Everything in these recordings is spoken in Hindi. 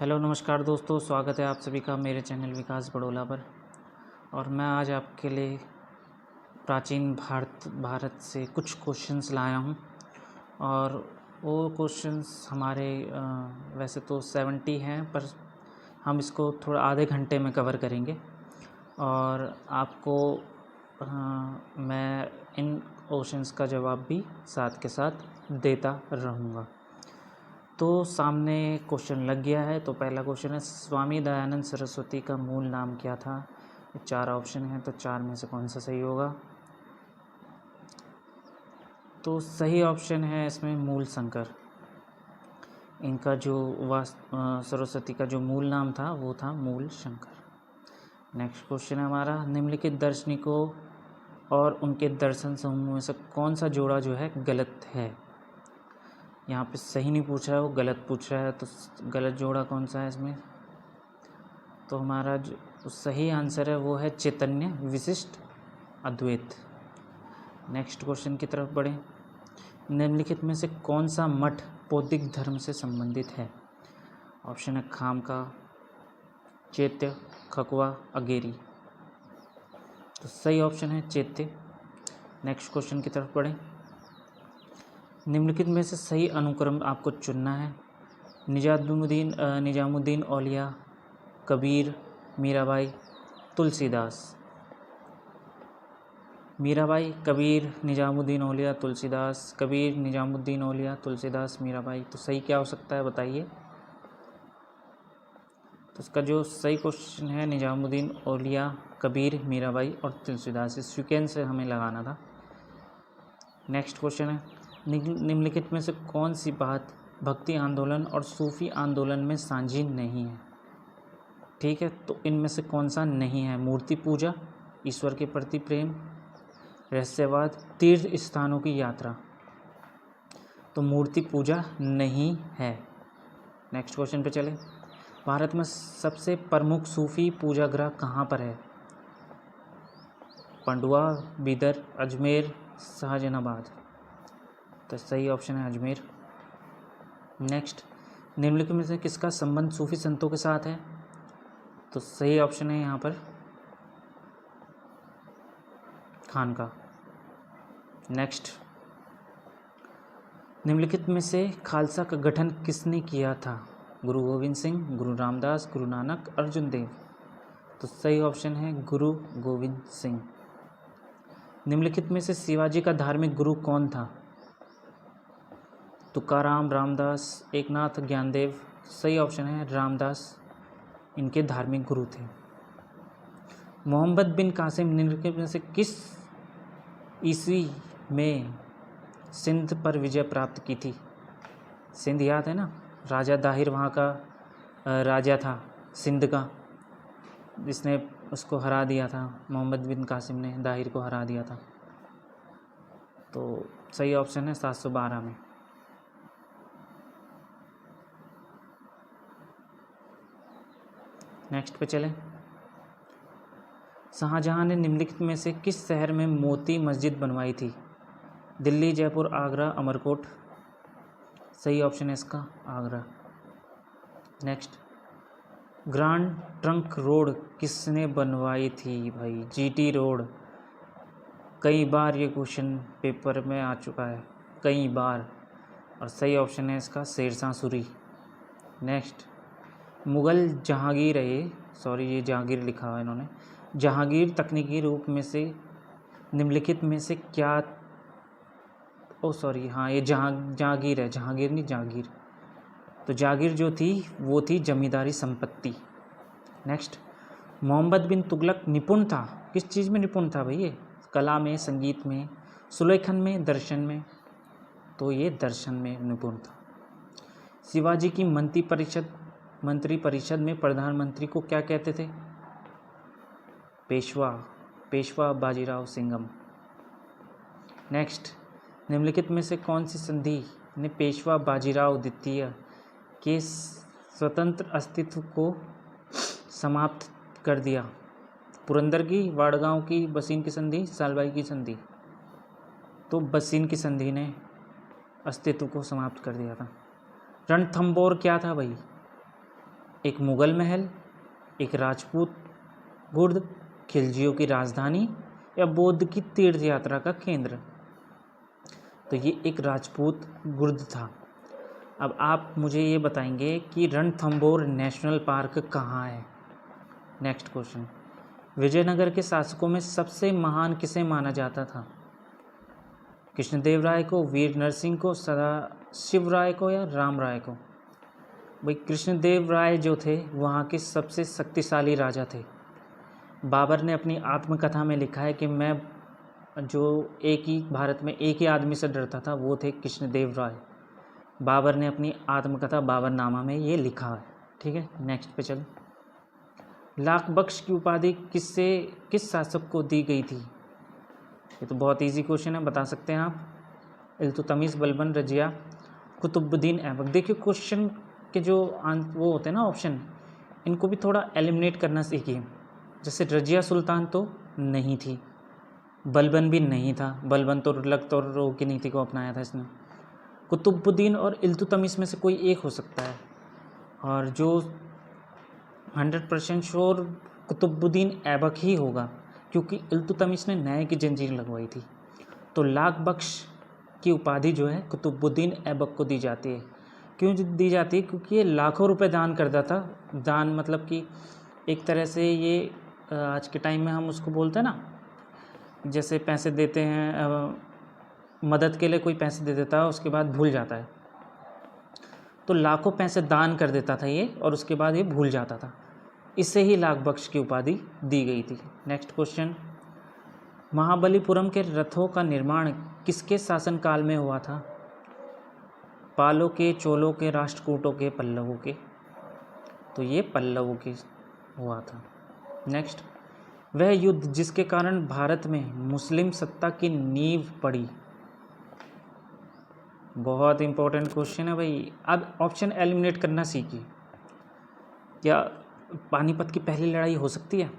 हेलो नमस्कार दोस्तों, स्वागत है आप सभी का मेरे चैनल विकास बड़ोला पर। और मैं आज आपके लिए प्राचीन भारत से कुछ क्वेश्चंस लाया हूं। और वो क्वेश्चंस हमारे वैसे तो 70 हैं, पर हम इसको थोड़ा आधे घंटे में कवर करेंगे। और आपको मैं इन क्वेश्चंस का जवाब भी साथ के साथ देता रहूँगा। तो सामने क्वेश्चन लग गया है। तो पहला क्वेश्चन है, स्वामी दयानंद सरस्वती का मूल नाम क्या था? 4 ऑप्शन है, तो 4 में से कौन सा सही होगा? तो सही ऑप्शन है इसमें मूल शंकर। इनका जो सरस्वती का जो मूल नाम था वो था मूल शंकर। नेक्स्ट क्वेश्चन है हमारा, निम्नलिखित दार्शनिकों और उनके दर्शन समूह में से कौन सा जोड़ा जो है गलत है? यहाँ पे सही नहीं पूछ रहा है, वो गलत पूछ रहा है। तो गलत जोड़ा कौन सा है इसमें? तो हमारा जो सही आंसर है वो है चैतन्य विशिष्ट अद्वैत। नेक्स्ट क्वेश्चन की तरफ बढ़ें। निम्नलिखित में से कौन सा मठ बौद्धिक धर्म से संबंधित है? ऑप्शन है खामका, चैत्य, खकवा, अगेरी। तो सही ऑप्शन है चैत्य। नेक्स्ट क्वेश्चन की तरफ बढ़ें। निम्नलिखित में से सही अनुक्रम आपको चुनना है। निजामुद्दीन औलिया, कबीर, मीराबाई, तुलसीदास। मीराबाई, कबीर, निजामुद्दीन औलिया, तुलसीदास। कबीर, निजामुद्दीन औलिया, तुलसीदास, मीराबाई। तो सही क्या हो सकता है बताइए? तो इसका जो सही क्वेश्चन है निजामुद्दीन औलिया, कबीर, मीराबाई और तुलसीदास। इस सीक्वेंस से हमें लगाना था। नेक्स्ट क्वेश्चन है, निम्नलिखित में से कौन सी बात भक्ति आंदोलन और सूफी आंदोलन में साझी नहीं है? ठीक है, तो इनमें से कौन सा नहीं है? मूर्ति पूजा, ईश्वर के प्रति प्रेम, रहस्यवाद, तीर्थ स्थानों की यात्रा। तो मूर्ति पूजा नहीं है। नेक्स्ट क्वेश्चन पे चले। भारत में सबसे प्रमुख सूफी पूजागृह कहाँ पर है? पंडुआ, बीदर, अजमेर, शाहजहानाबाद। तो सही ऑप्शन है अजमेर। नेक्स्ट, निम्नलिखित में से किसका संबंध सूफी संतों के साथ है? तो सही ऑप्शन है यहाँ पर खान का। नेक्स्ट, निम्नलिखित में से खालसा का गठन किसने किया था? गुरु गोविंद सिंह, गुरु रामदास, गुरु नानक, अर्जुन देव। तो सही ऑप्शन है गुरु गोविंद सिंह। निम्नलिखित में से शिवाजी का धार्मिक गुरु कौन था? तुकाराम, रामदास, एकनाथ, ज्ञानदेव। सही ऑप्शन है रामदास, इनके धार्मिक गुरु थे। मोहम्मद बिन कासिम निम्नलिखित में से किस ईस्वी में सिंध पर विजय प्राप्त की थी? सिंध याद है ना, राजा दाहिर वहाँ का राजा था सिंध का, जिसने उसको हरा दिया था। मोहम्मद बिन कासिम ने दाहिर को हरा दिया था। तो सही ऑप्शन है 712 में। नेक्स्ट पे चलें। शाहजहां ने निम्नलिखित में से किस शहर में मोती मस्जिद बनवाई थी? दिल्ली, जयपुर, आगरा, अमरकोट। सही ऑप्शन है इसका Agra. Next, grand trunk road किसने बनवाई थी? भाई जीटी रोड। कई बार ये क्वेश्चन पेपर में आ चुका है, कई बार। और सही ऑप्शन है इसका शेरशाह सूरी। नेक्स्ट, मुग़ल जहांगीर है ये, सॉरी ये जहांगीर लिखा हुआ है इन्होंने। जहांगीर तकनीकी रूप में से निम्नलिखित में से क्या, ओ सॉरी हाँ ये जहांगीर है, जहांगीर नहीं जागीर। तो जागीर जो थी वो थी जमींदारी संपत्ति। नेक्स्ट, मोहम्मद बिन तुगलक निपुण था, किस चीज़ में निपुण था भाई ये? कला में, संगीत में, सुलेखन में, दर्शन में। तो ये दर्शन में निपुण था। शिवाजी की मंत्री परिषद में प्रधानमंत्री को क्या कहते थे? पेशवा बाजीराव सिंघम। नेक्स्ट, निम्नलिखित में से कौन सी संधि ने पेशवा बाजीराव द्वितीय के स्वतंत्र अस्तित्व को समाप्त कर दिया? पुरंदर की, वाड़गांव की, बसीन की संधि, सालबाई की संधि। तो बसीन की संधि ने अस्तित्व को समाप्त कर दिया था। रणथंबोर क्या था भाई? एक मुग़ल महल, एक राजपूत गुर्द, खिलजियों की राजधानी या बौद्ध की तीर्थ यात्रा का केंद्र? तो ये एक राजपूत गुर्द था। अब आप मुझे ये बताएंगे कि रणथंभौर नेशनल पार्क कहाँ है? नेक्स्ट क्वेश्चन, विजयनगर के शासकों में सबसे महान किसे माना जाता था? कृष्णदेव राय को, वीर नरसिंह को, सदाशिव राय को या राम राय को? भाई कृष्णदेव राय जो थे वहाँ के सबसे शक्तिशाली राजा थे। बाबर ने अपनी आत्मकथा में लिखा है कि मैं जो भारत में एक ही आदमी से डरता था वो थे कृष्णदेव राय। बाबर ने अपनी आत्मकथा बाबरनामा में ये लिखा है। ठीक है, नेक्स्ट पे चल। लाख बख्श की उपाधि किस शासक को दी गई थी? ये तो बहुत इजी क्वेश्चन है, बता सकते हैं आप। इल्तुतमिश, बलबन, रजिया, कुतुबुद्दीन ऐबक। देखिए क्वेश्चन के जो वो होते हैं ना ऑप्शन, इनको भी थोड़ा एलिमिनेट करना सीखिए। जैसे रजिया सुल्तान तो नहीं थी, बलबन भी नहीं था, बलबन तो तुगलक की नीति को अपनाया था इसने। कुतुबुद्दीन और इल्तुतमिश में से कोई एक हो सकता है, और जो 100% श्योर कुतुबुद्दीन ऐबक ही होगा, क्योंकि इल्तुतमिश ने न्याय की जंजीर लगवाई थी। तो लाख बख्श की उपाधि जो है कुतुबुद्दीन ऐबक को दी जाती है। क्यों दी जाती है? क्योंकि ये लाखों रुपए दान करता था। दान मतलब कि एक तरह से ये आज के टाइम में हम उसको बोलते हैं ना, जैसे पैसे देते हैं, मदद के लिए कोई पैसे दे देता है उसके बाद भूल जाता है, तो लाखों पैसे दान कर देता था ये, और उसके बाद ये भूल जाता था। इससे ही लाख बख्श की उपाधि दी गई थी। नेक्स्ट क्वेश्चन, महाबलीपुरम के रथों का निर्माण किसके शासनकाल में हुआ था? पालों के, चोलों के, राष्ट्रकूटों के, पल्लवों के? तो ये पल्लवों के हुआ था। नेक्स्ट, वह युद्ध जिसके कारण भारत में मुस्लिम सत्ता की नींव पड़ी? बहुत इंपॉर्टेंट क्वेश्चन है भाई। अब ऑप्शन एलिमिनेट करना सीखिए। क्या पानीपत की पहली लड़ाई हो सकती है?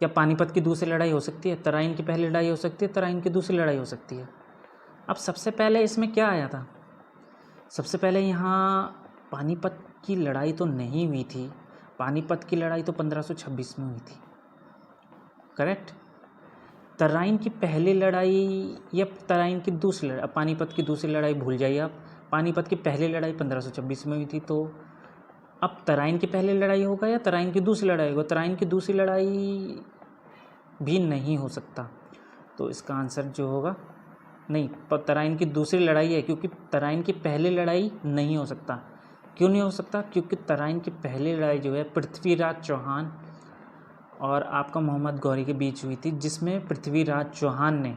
क्या पानीपत की दूसरी लड़ाई हो सकती है? तराइन की पहली लड़ाई हो सकती है? तराइन की दूसरी लड़ाई हो सकती है? अब सबसे पहले इसमें क्या आया था? सबसे पहले यहाँ पानीपत की लड़ाई तो नहीं हुई थी। पानीपत की लड़ाई तो 1526 में हुई थी, करेक्ट। तराइन की पहली लड़ाई या तराइन की दूसरी लड़ाई, पानीपत की दूसरी लड़ाई भूल जाइए आप। पानीपत की पहली लड़ाई 1526 में हुई थी, तो अब तराइन की पहली लड़ाई होगा या तराइन की दूसरी लड़ाई होगा? तराइन की दूसरी लड़ाई भी नहीं हो सकता, तो इसका आंसर जो होगा, नहीं, तराइन की दूसरी लड़ाई है, क्योंकि तराइन की पहली लड़ाई नहीं हो सकता। क्यों नहीं हो सकता? क्योंकि तराइन की पहली लड़ाई जो है पृथ्वीराज चौहान और आपका मोहम्मद गौरी के बीच हुई थी, जिसमें पृथ्वीराज चौहान ने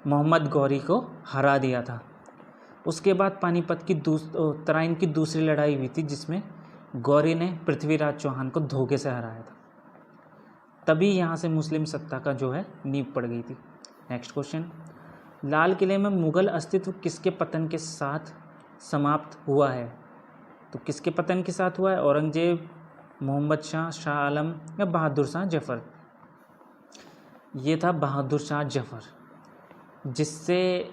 मोहम्मद गौरी को हरा दिया था। उसके बाद पानीपत की तराइन की दूसरी लड़ाई हुई थी, जिसमें गौरी ने पृथ्वीराज चौहान को धोखे से हराया था। तभी यहाँ से मुस्लिम सत्ता का जो है नींव पड़ गई थी। नेक्स्ट क्वेश्चन, लाल किले में मुग़ल अस्तित्व किसके पतन के साथ समाप्त हुआ है? तो किसके पतन के साथ हुआ है? औरंगजेब, मोहम्मद शाह, शाह आलम या बहादुर शाह जफ़र? ये था बहादुर शाह जफ़र, जिससे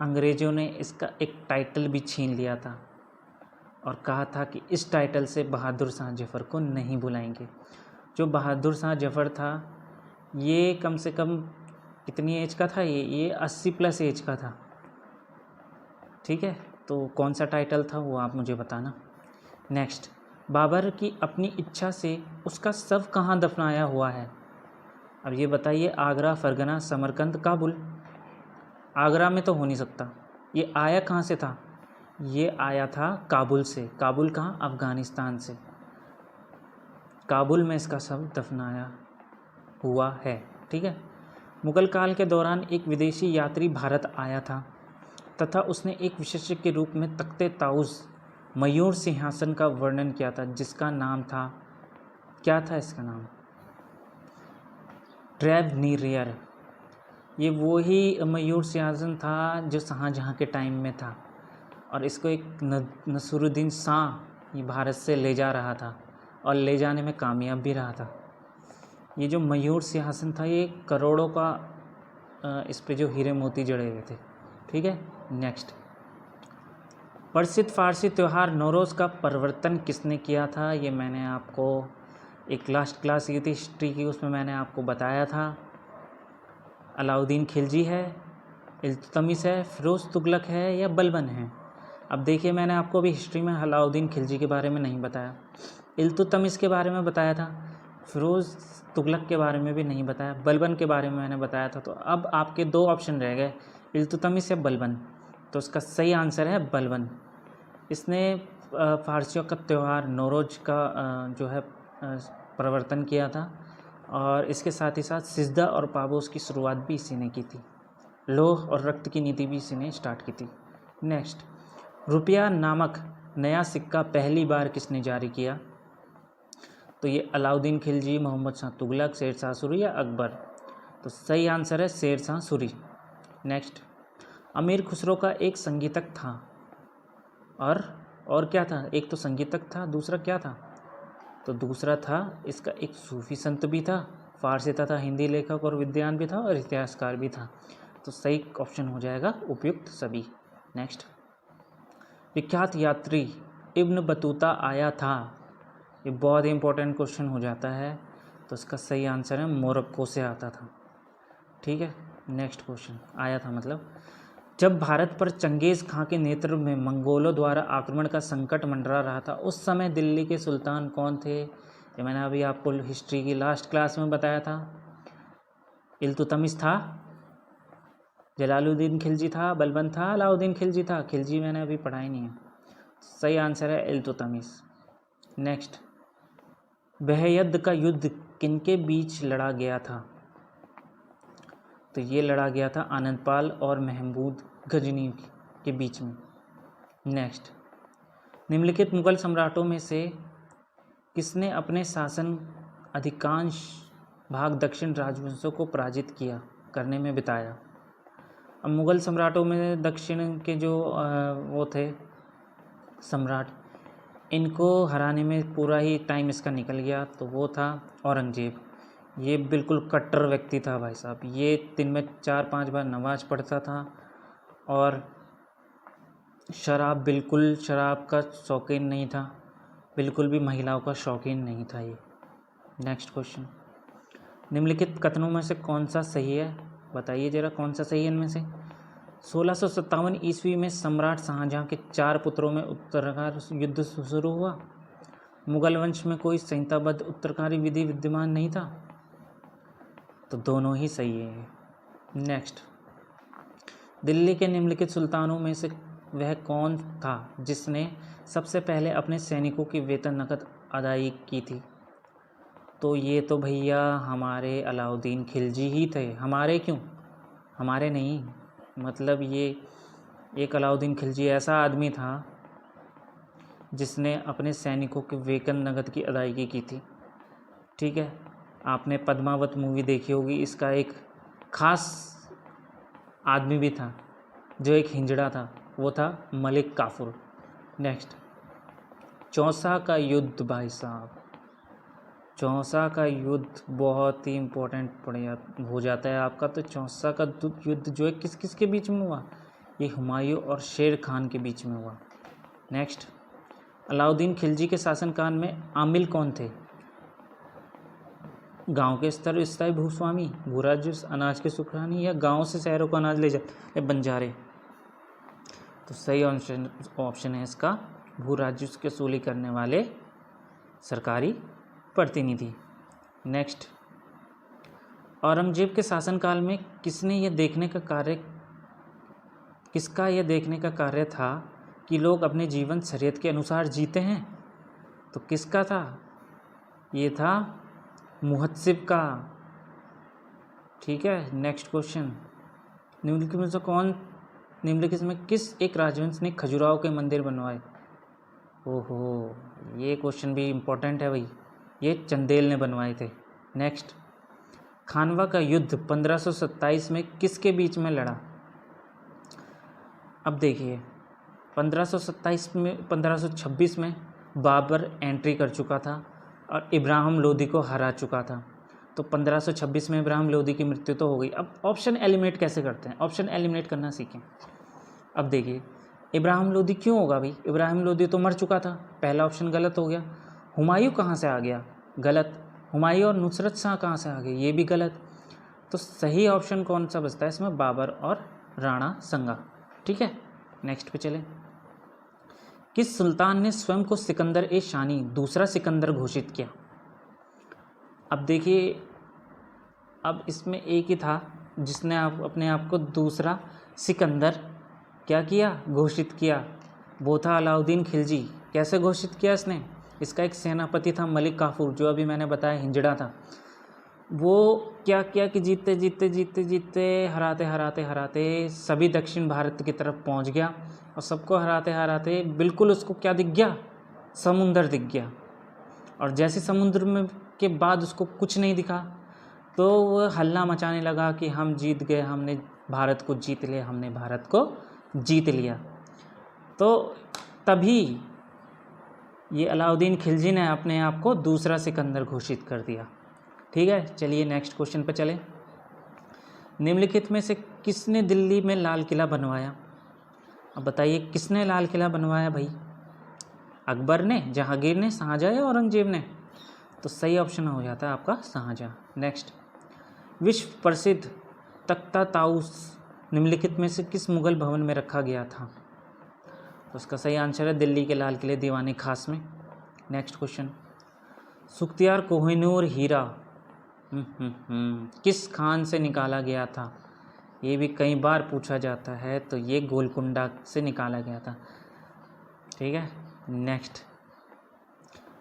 अंग्रेज़ों ने इसका एक टाइटल भी छीन लिया था और कहा था कि इस टाइटल से बहादुर शाह जफ़र को नहीं बुलाएंगे। जो बहादुर शाह जफ़र था, ये कम से कम कितनी एज का था? ये 80+ एज का था, ठीक है। तो कौन सा टाइटल था वो आप मुझे बताना। नेक्स्ट, बाबर की अपनी इच्छा से उसका शव कहाँ दफनाया हुआ है? अब ये बताइए, आगरा, फरगना, समरकंद, काबुल? आगरा में तो हो नहीं सकता। ये आया कहाँ से था? ये आया था काबुल से। काबुल कहाँ? अफ़गानिस्तान से। काबुल में इसका शव दफनाया हुआ है, ठीक है। मुग़ल काल के दौरान एक विदेशी यात्री भारत आया था तथा उसने एक विशेषज्ञ के रूप में तख्ते ताउस, मयूर सिंहासन का वर्णन किया था, जिसका नाम था, क्या था इसका नाम? ट्रेवनीरियर। ये वो ही मयूर सिंहासन था जो शाहजहाँ के टाइम में था, और इसको एक नसरुद्दीन शाह ये भारत से ले जा रहा था और ले जाने में कामयाब भी रहा था। ये जो मयूर सिंहासन था, ये करोड़ों का इस पे जो हीरे मोती जड़े हुए थे, ठीक है। नेक्स्ट, प्रसिद्ध फारसी त्यौहार नौरोज़ का प्रवर्तन किसने किया था? ये मैंने आपको एक लास्ट क्लास की थी हिस्ट्री की, उसमें मैंने आपको बताया था। अलाउद्दीन खिलजी है, इल्तुतमिश है, फ़िरोज़ तुगलक है या बलबन है? अब देखिए, मैंने आपको अभी हिस्ट्री में अलाउद्दीन खिलजी के बारे में नहीं बताया, इल्तुतमिश के बारे में बताया था, फ़िरोज़ तुगलक के बारे में भी नहीं बताया, बलबन के बारे में मैंने बताया था। तो अब आपके दो ऑप्शन रह गए, इल्तुतमिश या बलबन। तो इसका सही आंसर है बलबन। इसने फ़ारसियों का त्यौहार नौरोज़ का जो है प्रवर्तन किया था, और इसके साथ ही साथ सिजदा और पाबोस की शुरुआत भी इसी ने की थी। लोह और रक्त की नीति भी इसी ने स्टार्ट की थी। नेक्स्ट, रुपया नामक नया सिक्का पहली बार किसने जारी किया? तो ये अलाउद्दीन खिलजी, मोहम्मद शाह तुगलक, शेर शाह सूरी या अकबर? तो सही आंसर है शेर शाह सूरी। नेक्स्ट, अमीर खुसरो का एक संगीतक था, और क्या था? एक तो संगीतक था, दूसरा क्या था? तो दूसरा था इसका एक सूफी संत भी था, फारसी तथा हिंदी लेखक और विद्वान भी था, और इतिहासकार भी था। तो सही ऑप्शन हो जाएगा उपयुक्त सभी। नेक्स्ट, विख्यात यात्री इब्न बतूता आया था। ये बहुत ही इंपॉर्टेंट क्वेश्चन हो जाता है। तो इसका सही आंसर है मोरक्को से आता था। ठीक है, नेक्स्ट क्वेश्चन, आया था मतलब, जब भारत पर चंगेज़ खां के नेतृत्व में मंगोलों द्वारा आक्रमण का संकट मंडरा रहा था, उस समय दिल्ली के सुल्तान कौन थे? ये मैंने अभी आपको हिस्ट्री की लास्ट क्लास में बताया था। इल्तुतमिश था, जलालुद्दीन खिलजी था, बलबन था, अलाउद्दीन खिलजी था। खिलजी मैंने अभी पढ़ा ही नहीं है। सही आंसर है इल्तुतमिश। नेक्स्ट, बेहयद का युद्ध किनके बीच लड़ा गया था? तो ये लड़ा गया था आनंदपाल और महमूद गजनी के बीच में। नेक्स्ट, निम्नलिखित मुगल सम्राटों में से किसने अपने शासन अधिकांश भाग दक्षिण राजवंशों को पराजित करने में बिताया? अब मुगल सम्राटों में दक्षिण के जो वो थे सम्राट, इनको हराने में पूरा ही टाइम इसका निकल गया। तो वो था औरंगजेब। ये बिल्कुल कट्टर व्यक्ति था भाई साहब। ये दिन में 4-5 बार नमाज पढ़ता था, और शराब का शौकीन नहीं था, बिल्कुल भी महिलाओं का शौकीन नहीं था ये। नेक्स्ट क्वेश्चन, निम्नलिखित कथनों में से कौन सा सही है? बताइए जरा, कौन सा सही है इनमें से? 1657 ईस्वी में सम्राट शाहजहां के 4 पुत्रों में उत्तराधिकार युद्ध शुरू हुआ। मुगल वंश में कोई संहिताबद्ध उत्तराधिकारी विधि विद्यमान नहीं था। तो दोनों ही सही है। नेक्स्ट, दिल्ली के निम्नलिखित सुल्तानों में से वह कौन था जिसने सबसे पहले अपने सैनिकों की वेतन नकद अदायगी की थी? तो ये तो भैया हमारे अलाउद्दीन खिलजी ही थे। हमारे क्यों? हमारे नहीं, मतलब ये एक अलाउद्दीन खिलजी ऐसा आदमी था जिसने अपने सैनिकों के वेतन नकद की अदायगी की थी। ठीक है, आपने पद्मावत मूवी देखी होगी। इसका एक खास आदमी भी था जो एक हिंजड़ा था, वो था मलिक काफूर। नेक्स्ट, चौसा का युद्ध भाई साहब, चौसा का युद्ध बहुत ही इम्पोर्टेंट हो जाता है आपका। तो चौसा का युद्ध जो है किस किस के बीच में हुआ? ये हुमायूं और शेर खान के बीच में हुआ। नेक्स्ट, अलाउद्दीन खिलजी के शासनकाल में आमिल कौन थे? गांव के स्तर स्थायी भूस्वामी, भूराज्य अनाज के सुखरानी, या गांव से शहरों को अनाज ले जाते बंजारे? तो सही ऑप्शन है इसका भूराज्य के वसूली करने वाले सरकारी प्रतिनिधि। नेक्स्ट, औरंगजेब के शासनकाल में किसका यह देखने का कार्य था कि लोग अपने जीवन शरीयत के अनुसार जीते हैं? तो किसका था? ये था मुहत्सिब का। ठीक है, नेक्स्ट क्वेश्चन, निम्नलिखित में किस एक राजवंश ने खजुराहो के मंदिर बनवाए? ओहो, ये क्वेश्चन भी इम्पोर्टेंट है भाई। ये चंदेल ने बनवाए थे। नेक्स्ट, खानवा का युद्ध 1527 में किसके बीच में लड़ा? अब देखिए, 1526 में बाबर एंट्री कर चुका था और इब्राहिम लोदी को हरा चुका था। तो 1526 में इब्राहिम लोदी की मृत्यु तो हो गई। अब ऑप्शन एलिमिनेट कैसे करते हैं? ऑप्शन एलिमिनेट करना सीखें। अब देखिए, इब्राहिम लोदी क्यों होगा भाई, इब्राहिम लोदी तो मर चुका था, पहला ऑप्शन गलत हो गया। हुमायूं कहाँ से आ गया, गलत। हुमायूं और नुसरत शाह कहाँ से आ गए, ये भी गलत। तो सही ऑप्शन कौन सा बचता है इसमें, बाबर और राणा संगा। ठीक है, नेक्स्ट पे चले। किस सुल्तान ने स्वयं को सिकंदर ए शानी दूसरा सिकंदर घोषित किया। अब देखिए, अब इसमें एक ही था जिसने अपने आप को दूसरा सिकंदर क्या किया, घोषित किया, वो था अलाउद्दीन खिलजी। कैसे घोषित किया इसने, इसका एक सेनापति था मलिक काफूर, जो अभी मैंने बताया हिंजड़ा था। वो क्या किया कि जीतते जीतते जीतते जीतते हराते हराते हराते सभी दक्षिण भारत की तरफ पहुंच गया, और सबको हराते हराते बिल्कुल उसको क्या दिख गया, समुंदर दिख गया। और जैसे समुद्र में के बाद उसको कुछ नहीं दिखा, तो वह हल्ला मचाने लगा कि हम जीत गए, हमने भारत को जीत लिया, हमने भारत को जीत लिया। तो तभी ये अलाउद्दीन खिलजी ने अपने आप को दूसरा सिकंदर घोषित कर दिया। ठीक है, चलिए नेक्स्ट क्वेश्चन पर चले। निम्नलिखित में से किसने दिल्ली में लाल किला बनवाया। अब बताइए किसने लाल किला बनवाया भाई, अकबर ने, जहांगीर ने, शाहजहाँ या औरंगजेब ने। तो सही ऑप्शन हो जाता है आपका शाहजहाँ। नेक्स्ट, विश्व प्रसिद्ध तख्ता ताउस निम्नलिखित में से किस मुगल भवन में रखा गया था। तो उसका सही आंसर है दिल्ली के लाल किले दीवानी खास में। नेक्स्ट क्वेश्चन, सुख्तियार कोहिनूर हीरा किस खान से निकाला गया था। ये भी कई बार पूछा जाता है, तो ये गोलकुंडा से निकाला गया था। ठीक है, नेक्स्ट,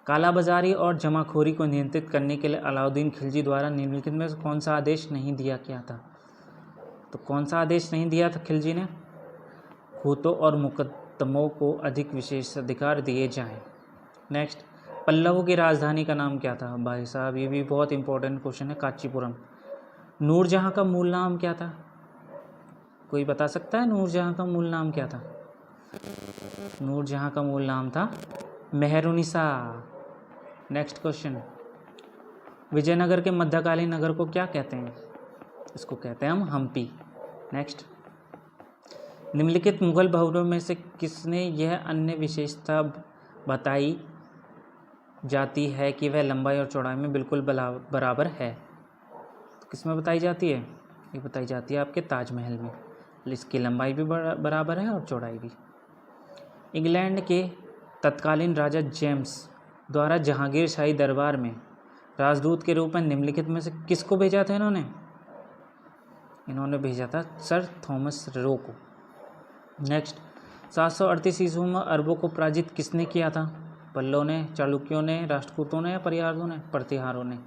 कालाबाजारी और जमाखोरी को नियंत्रित करने के लिए अलाउद्दीन खिलजी द्वारा निम्नलिखित में से कौन सा आदेश नहीं दिया गया था। तो कौन सा आदेश नहीं दिया था खिलजी ने, खूतों और मुकदमों को अधिक विशेषाधिकार दिए जाएं। नेक्स्ट, पल्लवों की राजधानी का नाम क्या था। भाई साहब ये भी बहुत इंपॉर्टेंट क्वेश्चन है, कांचीपुरम। नूरजहाँ का मूल नाम क्या था, कोई बता सकता है नूरजहाँ का मूल नाम क्या था। नूरजहाँ का मूल नाम था मेहरुनिसा। नेक्स्ट क्वेश्चन, विजयनगर के मध्यकालीन नगर को क्या कहते हैं। इसको कहते हैं हम हम्पी। नेक्स्ट, निम्नलिखित मुगल भवनों में से किसने यह अन्य विशेषता बताई जाती है कि वह लंबाई और चौड़ाई में बिल्कुल बराबर है। तो किस में बताई जाती है, ये बताई जाती है आपके ताजमहल में। इसकी लंबाई भी बराबर है और चौड़ाई भी। इंग्लैंड के तत्कालीन राजा जेम्स द्वारा जहांगीर शाही दरबार में राजदूत के रूप में निम्नलिखित में से किसको भेजा था इन्होंने भेजा था सर थॉमस रो को। नेक्स्ट, 738 ईस्वी में अरबों को पराजित किसने किया था। पल्लों ने, चालुक्यों ने, राष्ट्रकूटों ने या परिहारों ने, प्रतिहारों ने।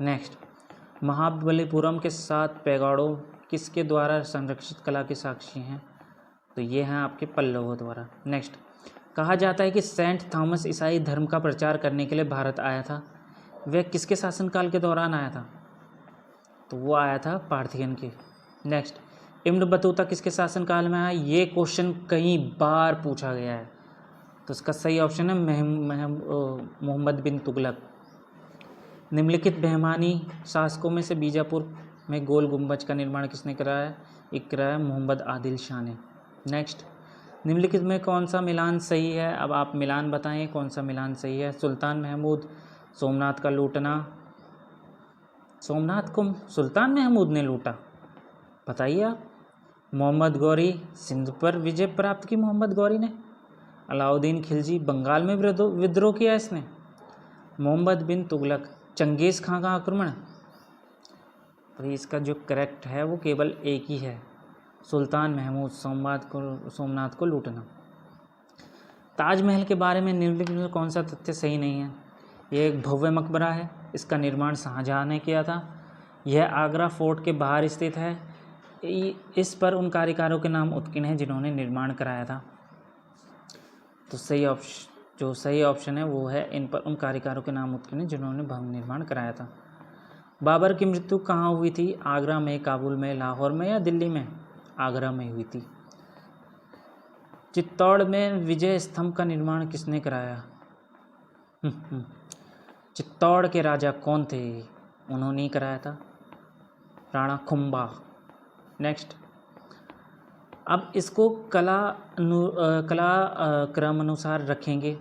नेक्स्ट, महाबलीपुरम के 7 पैगोड़ों किसके द्वारा संरक्षित कला के साक्षी हैं। तो ये हैं आपके पल्लवों द्वारा। नेक्स्ट, कहा जाता है कि सेंट थॉमस ईसाई धर्म का प्रचार करने के लिए भारत आया था, वह किसके शासनकाल के दौरान आया था। तो वो आया था पार्थियन के। नेक्स्ट, इब्न बतूता किसके शासनकाल में आया, ये क्वेश्चन कई बार पूछा गया है। तो इसका सही ऑप्शन है मोहम्मद बिन तुगलक। निम्नलिखित बहमानी शासकों में से बीजापुर में गोल गुंबज का निर्माण किसने कराया, एक कराया मोहम्मद आदिल शाह ने। नेक्स्ट, निम्नलिखित में कौन सा मिलान सही है। अब आप मिलान बताएं कौन सा मिलान सही है। सुल्तान महमूद सोमनाथ का लूटना, सोमनाथ को सुल्तान महमूद ने लूटा, बताइए आप। मोहम्मद गौरी, सिंध पर विजय प्राप्त की मोहम्मद गौरी ने। अलाउद्दीन खिलजी, बंगाल में विद्रोह किया इसने। मोहम्मद बिन तुगलक, चंगेज़ खां का आक्रमण। तो इसका जो करेक्ट है वो केवल एक ही है, सुल्तान महमूद सोमनाथ को लूटना। ताजमहल के बारे में निम्नलिखित में कौन सा तथ्य सही नहीं है। यह एक भव्य मकबरा है, इसका निर्माण शाहजहाँ ने किया था। यह आगरा फोर्ट के बाहर स्थित है। इस पर उन कारीगरों के नाम उत्कीर्ण हैं जिन्होंने निर्माण कराया था। तो सही ऑप्शन है वो है इन पर उन कारीगरों के नाम उत्कीर्ण हैं जिन्होंने भवन निर्माण कराया था। बाबर की मृत्यु कहाँ हुई थी, आगरा में, काबुल में, लाहौर में या दिल्ली में। आगरा में हुई थी। चित्तौड़ में विजय स्तंभ का निर्माण किसने कराया। चित्तौड़ के राजा कौन थे, उन्होंने ही कराया था, राणा कुंभा। नेक्स्ट, अब इसको कला क्रम अनुसार रखेंगे।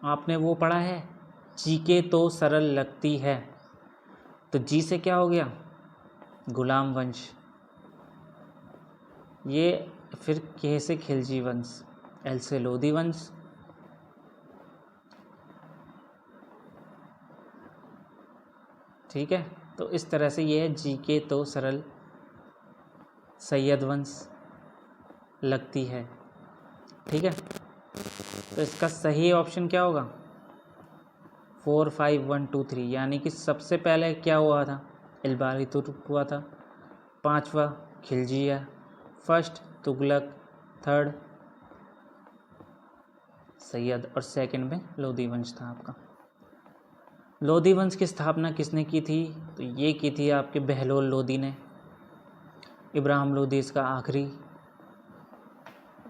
आपने वो पढ़ा है, जी के तो सरल लगती है, तो जी से क्या हो गया, गुलाम वंश। ये फिर के से खिलजी वंश, एल से लोधी वंश, ठीक है। तो इस तरह से ये है, जी के तो सरल सैयद वंश लगती है, ठीक है। तो इसका सही ऑप्शन क्या होगा, 4 5 1 2 3, यानी कि सबसे पहले क्या हुआ था, इल्बारी तुर्क हुआ था, 5वां खिलजिया, फर्स्ट तुगलक, थर्ड सैयद और सेकंड में लोधी वंश था आपका। लोधी वंश की स्थापना किसने की थी, तो ये की थी आपके बहलोल लोधी ने। इब्राहिम लोधी इसका आखिरी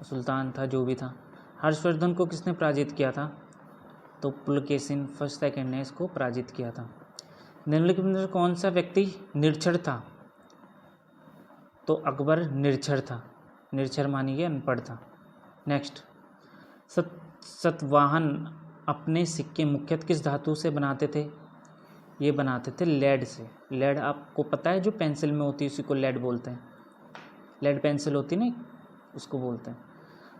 सुल्तान था जो भी था। हर्षवर्धन को किसने पराजित किया था, तो पुलकेशिन फर्स्ट सेकंड ने इसको पराजित किया था। निम्नलिखित में कौन सा व्यक्ति निरक्षर था, तो अकबर निरक्षर था, निरक्षर मानिए अनपढ़ था। नेक्स्ट, सतवाहन अपने सिक्के मुख्यतः किस धातु से बनाते थे, ये बनाते थे लेड से। लेड आपको पता है, जो पेंसिल में होती है उसी को लेड बोलते हैं, लेड पेंसिल होती है ना, उसको बोलते हैं।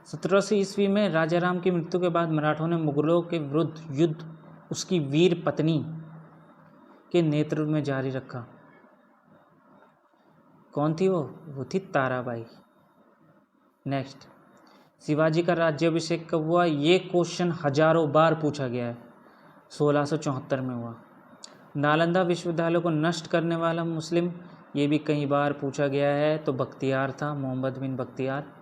1700 ईस्वी में राजा राम की मृत्यु के बाद मराठों ने मुगलों के विरुद्ध युद्ध उसकी वीर पत्नी के नेतृत्व में जारी रखा। कौन थी वो थी ताराबाई। नेक्स्ट, शिवाजी का राज्याभिषेक कब हुआ, ये क्वेश्चन हजारों बार पूछा गया है, 1674 में हुआ। नालंदा विश्वविद्यालय को नष्ट करने वाला मुस्लिम, ये भी कई बार पूछा गया है, तो बख्तियार था, मोहम्मद बिन बख्तियार।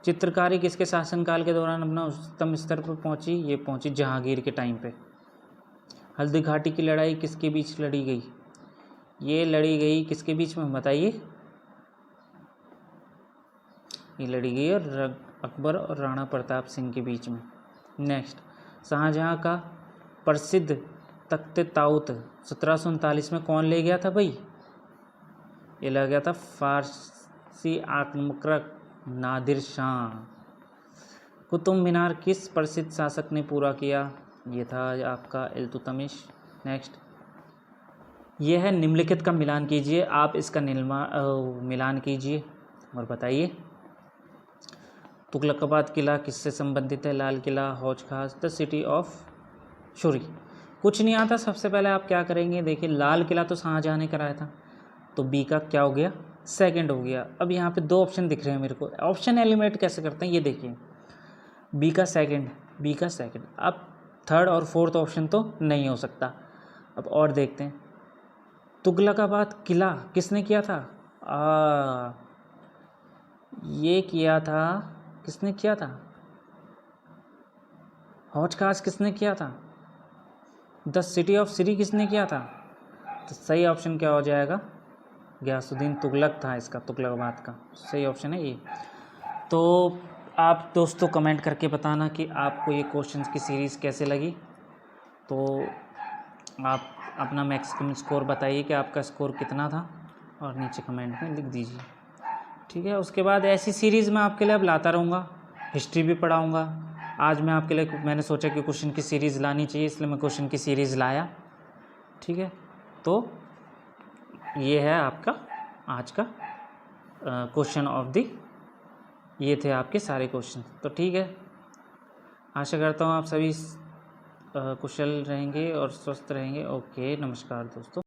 चित्रकारी किसके शासनकाल के दौरान अपना उच्चतम स्तर पर पहुंची, ये पहुंची जहांगीर के टाइम पे। हल्दी घाटी की लड़ाई किसके बीच लड़ी गई, ये लड़ी गई किसके बीच में बताइए, ये लड़ी गई और अकबर और राणा प्रताप सिंह के बीच में। नेक्स्ट, शाहजहां का प्रसिद्ध तख्त ताउत 1739 में कौन ले गया था भाई, ये ले गया था फारसी आक्रमक नादिर शाह। कुतुब मीनार किस प्रसिद्ध शासक ने पूरा किया, ये था आपका इल्तुतमिश। नेक्स्ट, यह है निम्नलिखित का मिलान कीजिए, आप इसका मिलान कीजिए और बताइए। तुगलकाबाद किला किससे संबंधित है, लाल किला, हौज खास, द सिटी ऑफ शुरी। कुछ नहीं आता, सबसे पहले आप क्या करेंगे, देखिए लाल किला तो शाहजहां ने कराया था, तो बी का क्या हो गया, सेकंड हो गया। अब यहाँ पे 2 ऑप्शन दिख रहे हैं मेरे को, ऑप्शन एलिमिनेट कैसे करते हैं, ये देखिए, बी का सेकंड, अब थर्ड और फोर्थ ऑप्शन तो नहीं हो सकता। अब और देखते हैं, तुगलकाबाद किला किसने किया था, ये किया था, किसने किया था, हौज खास किसने किया था, द सिटी ऑफ सिरी किसने किया था, तो सही ऑप्शन क्या हो जाएगा, गयासुद्दीन तुगलक था इसका, तुगलकाबाद का सही ऑप्शन है ये। तो आप दोस्तों कमेंट करके बताना कि आपको ये क्वेश्चंस की सीरीज़ कैसे लगी। तो आप अपना मैक्सिमम स्कोर बताइए कि आपका स्कोर कितना था, और नीचे कमेंट में लिख दीजिए, ठीक है। उसके बाद ऐसी सीरीज़ मैं आपके लिए अब लाता रहूँगा, हिस्ट्री भी पढ़ाऊँगा। आज मैं आपके लिए, मैंने सोचा कि क्वेश्चन की सीरीज़ लानी चाहिए, इसलिए मैं क्वेश्चन की सीरीज़ लाया, ठीक है। तो ये है आपका आज का क्वेश्चन ऑफ द, ये थे आपके सारे क्वेश्चन। तो ठीक है, आशा करता हूँ आप सभी कुशल रहेंगे और स्वस्थ रहेंगे। ओके, नमस्कार दोस्तों।